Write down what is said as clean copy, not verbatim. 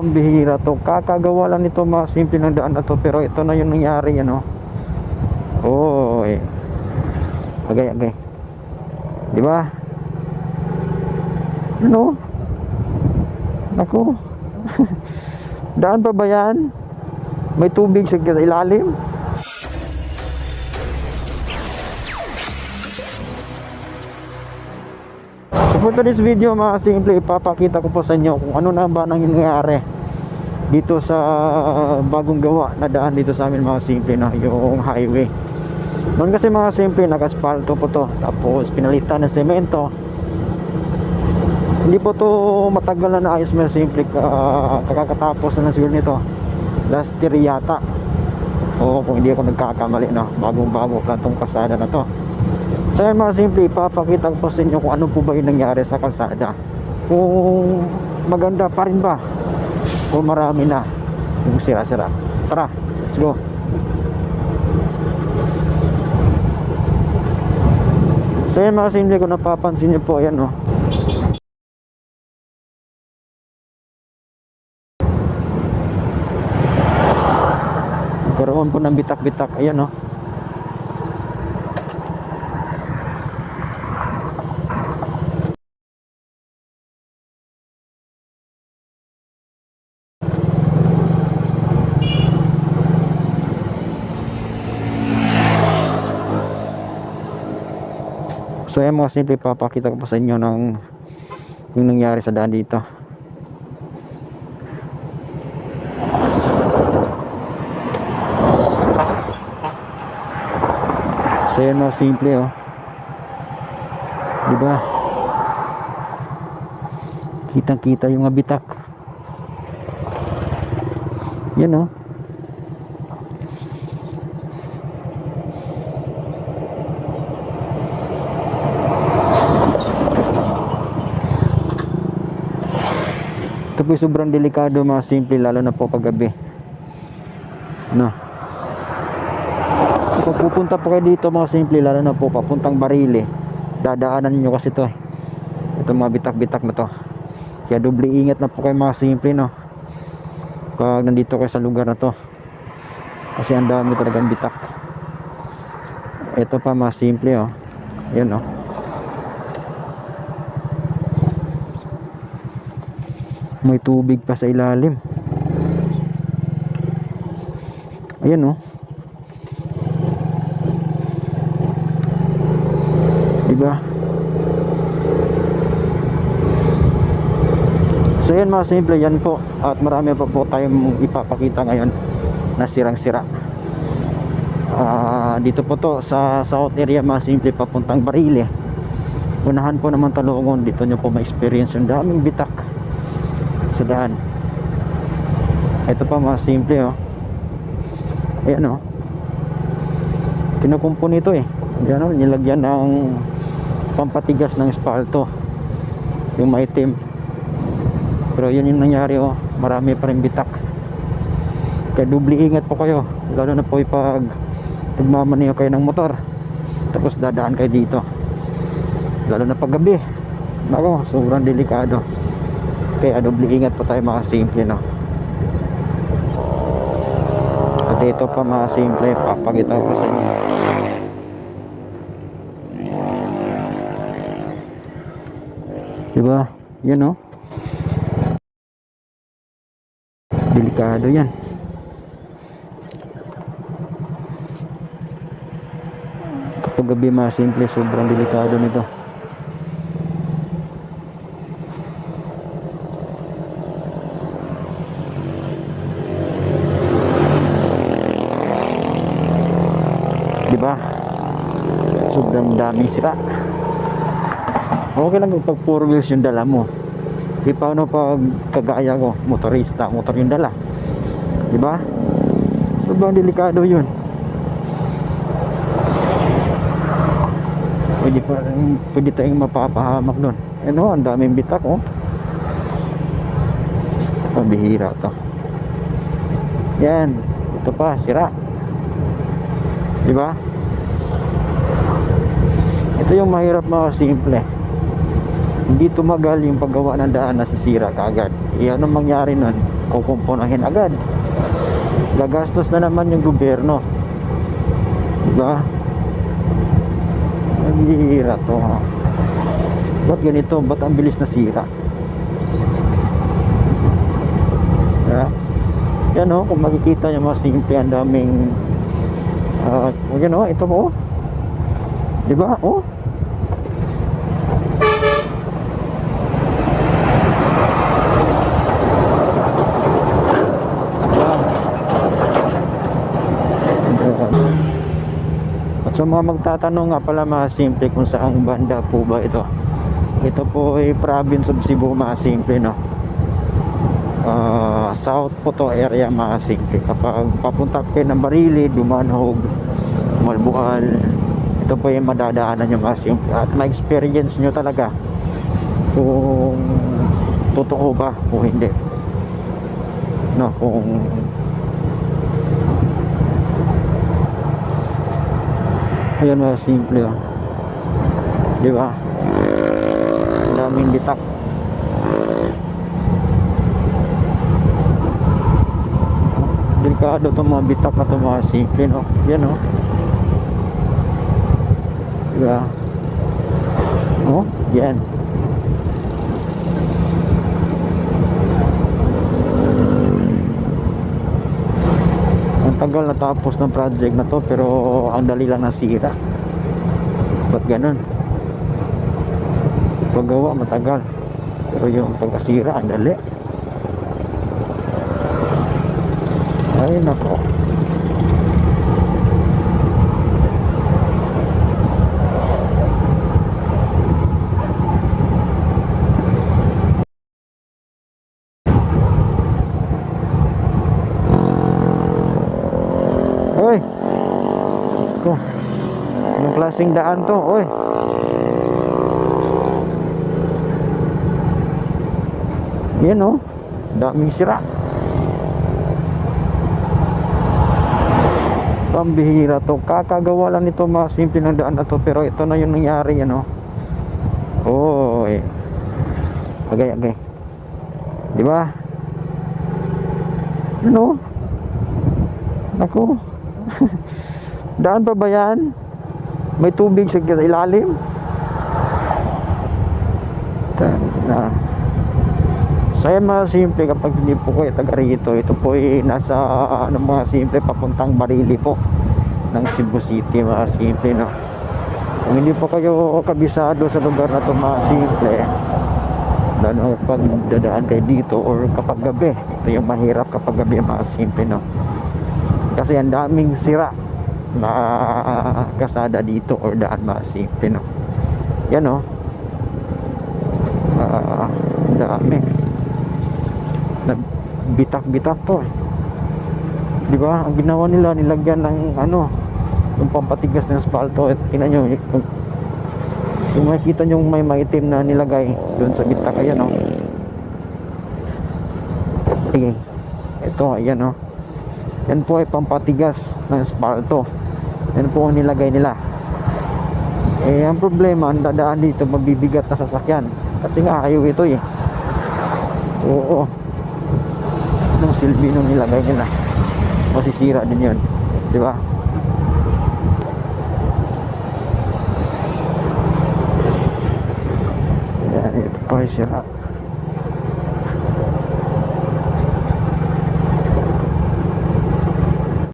Bihira to, kakagawa lang nito mga simple ng daan na to, pero ito na yung nangyari, ano. Oh, agay, di ba? Ano? Naku. Daan pa ba yan? May tubig sa ilalim? So for today's video mga simple, ipapakita ko po sa inyo kung ano na ba nangyayari dito sa bagong gawa na daan dito sa amin mga simple, no? Yung highway. Noon kasi mga simple, nag-aspalto po to, tapos pinalitan ng semento. Hindi po to matagal na naayos mga simple, kakatapos na siguro nito last year yata, o kung hindi ako nagkakamali, no? Bagong bago pa itong kalsada na to. So mga simple, ipapakita ko po sa inyo kung ano po ba yung nangyari sa kalsada, kung maganda pa rin ba o marami na yung sira-sira. Tara, let's go. So yan mga simple, kung napapansin nyo po, ayan, no? Karoon po ng bitak-bitak, ayan, no? So ayan mga simple, papakita ko pa sa inyo ng yung nangyari sa daan dito. So ayan mga simple, oh. Diba? Kitang kita yung bitak. Yan, oh. Ito po sobrang delikado mga simple, lalo na po paggabi, no? So, pag pupunta po kayo dito mga simple, lalo na po papuntang Barile, dadaanan nyo kasi to, itong mga bitak-bitak na to. Kaya doble ingat na po kayo mga simple, no? Pag nandito kayo sa lugar na to, kasi ang dami talagang bitak. Ito pa mga simple, oh. Yan, oh. May tubig pa sa ilalim. Ayan, oh. Diba? So yan mga simple, yan po. At marami pa po tayong ipapakita ngayon na sirang-sira. Dito po to sa south area mga simple, papuntang Barile. Unahan po naman Talungon. Dito nyo po ma-experience yung daming bitak sa daan. Ito pa mga simple, oh. Ayan, oh. Kinukumpo nito, eh. Ayan, oh, nilagyan ng pampatigas ng espalto, yung maitim. Pero yun yung nangyari, oh. Marami pa rin bitak. Kaya doble ingat po kayo, lalo na po pag nagmamaneho kayo ng motor, tapos dadaan kayo dito, lalo na pag gabi. Nako, sobrang delikado. Kaya doble ingat po tayo mga simple, no? At ito pa mga simple, papakita ko sa inyo. Diba? Yan, no? Delikado yan. Kapag gabi mga simple, sobrang delikado nito. Diba? Sobrang daming sira. Okay lang pag 4 wheels yung dala mo. Di paano pag kagaya ko, motorista, motor yung dala. Diba? Sobrang delikado yun. Pwede tayong mapapahamak doon. Ano, ang daming bitak, oh. Pambihira to. Yan. Ito pa, sira. Diba? Ito yung mahirap mga simple. Hindi tumagal yung paggawa ng daan, nasisira kaagad. Anong mangyari nun? kukumpunahin agad. Gagastos na naman yung gobyerno, diba? Ang hihira to. Ba't ganito? Ba't ang bilis na sira? Yan o, kung makikita nyo mga simple, ang daming yan o, ito po, diba? O, at sa mga magtatanong nga pala mga simple kung saang banda po ba ito, ito po ay province of Cebu mga simple, no? South po to area mga simple. Kapag papunta kayo ng Barili, Dumanhog, Malbual, ito po yung madadaanan nyo mga simple, at ma-experience nyo talaga kung totoo ba o hindi, no? Kung ayan mga simple, oh. Diba? Daming bitak. Delikado itong mga bitak na itong mga simple, no? Yan, no? Diba? Oh, yan. Ang tagal natapos ng project na to, pero ang dali lang nasira. Ba't ganun? Paggawa matagal, pero yung pagkasira ang dali. Ay nako. Oy, ito yung klaseng daan to. Oy, yan o, daming sira. Pambihira to, kakagawa lang nito mga simple ng daan na to, pero ito na yung nangyari, ano. Oy, agay, diba? Ano? Naku. Daan pa ba yan? May tubig sa ilalim? Na. So yan mga simple, kapag hindi po kayo taga rito, ito po ay nasa mga simple papuntang Barili po ng Cebu City mga simple, no? Kung hindi po kayo kabisado sa lugar na ito mga simple, lalo pag dadaan kayo dito or kapag gabi, ito yung mahirap kapag gabi mga simple, no? Kasi ang daming sira na kasada dito or daan mga simple, no? Yan, no? Dami na bitak-bitak to, di ba? Ang ginawa nila, nilagyan ng ano, yung pampatigas ng asfalto. At tingnan nyo, yung makikita nyo may maitim na nilagay doon sa bitak, ayan, no? Sige, ito, ayan, no? Yan po ay pampatigas ng asfalto. Yan po ang nilagay nila. Eh, ang problema, ang dadaan dito mabibigat na sasakyan, kasi nga kayo ito eh. Oo, anong silbi nung nilagay nila? Masisira din yun, di ba? Yan, ito pa ay sira.